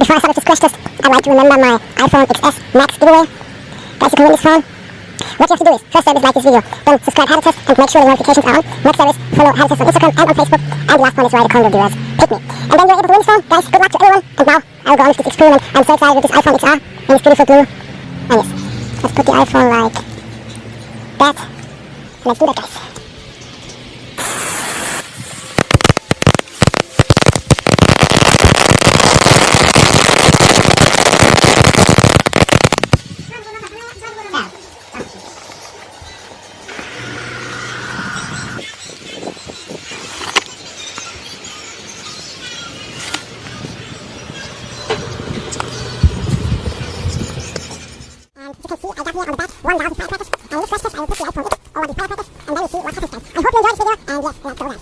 before I start this crash test, I'd like to remember my iPhone XS Max giveaway. Guys, you can win this phone. What you have to do is, first service, like this video, then subscribe How to Test and make sure the notifications are on. Next service, follow How to Test on Instagram and on Facebook. And the last one is write a comment viewers. Pick me. And then you're able to win this phone. Guys, good luck to everyone. And now, I'll go on with this experiment. I'm so excited with this iPhone XR and its beautiful blue. And yes, let's put the iPhone like that. And let's do that, guys. Here on the back, 1,000 firecrackers, and in this crash test I will put the iPhone X over the firecrackers, and then we'll see what happens, guys. I hope you enjoyed this video, and yes, let's go now.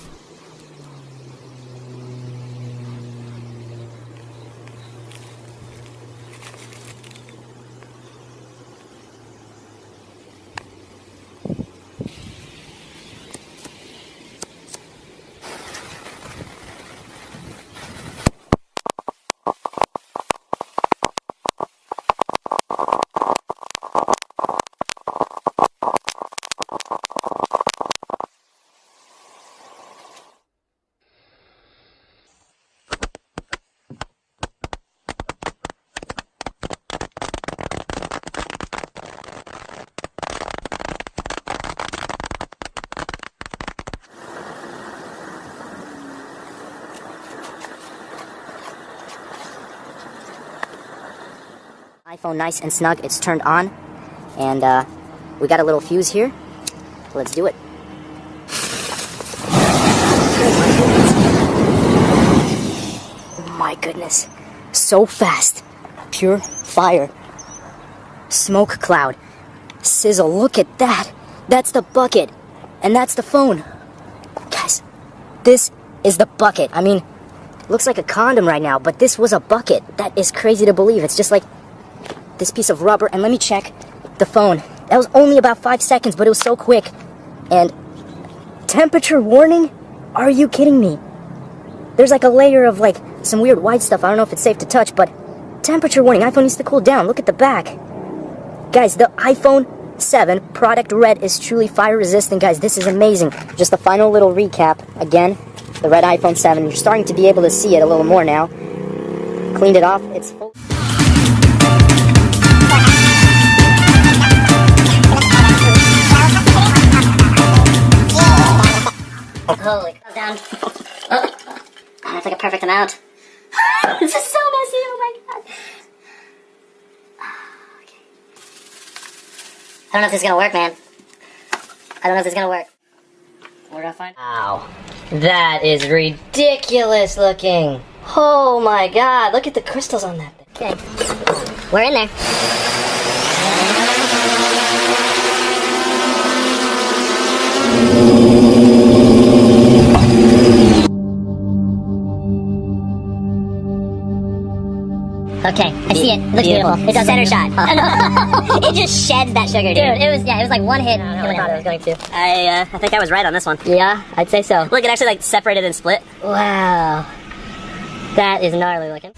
iPhone nice and snug, it's turned on, and we got a little fuse here. Let's do it. Oh my goodness, so fast. Pure fire. Smoke cloud. Sizzle, look at that. That's the bucket, and that's the phone. Guys, this is the bucket. I mean, looks like a condom right now, but this was a bucket. That is crazy to believe. It's just like this piece of rubber, and let me check the phone. That was only about 5 seconds, but it was so quick. And temperature warning? Are you kidding me? There's like a layer of like some weird white stuff. I don't know if it's safe to touch, but temperature warning. iPhone needs to cool down. Look at the back. Guys, the iPhone 7 product red is truly fire resistant. Guys, this is amazing. Just a final little recap. Again, the red iPhone 7. You're starting to be able to see it a little more now. Cleaned it off. It's full. Holy cow, down. That's like a perfect amount. This is so messy, oh my god. Okay. I don't know if this is gonna work, man. I don't know if this is gonna work. Where do I find? Wow. That is ridiculous looking. Oh my god, look at the crystals on that thing. Okay. We're in there. Okay, I see it. It looks beautiful. It's a center shot. It just sheds that sugar, dude. It was like one hit. I thought it was going to. I think I was right on this one. Yeah, I'd say so. Look, it actually like separated and split. Wow. That is gnarly looking.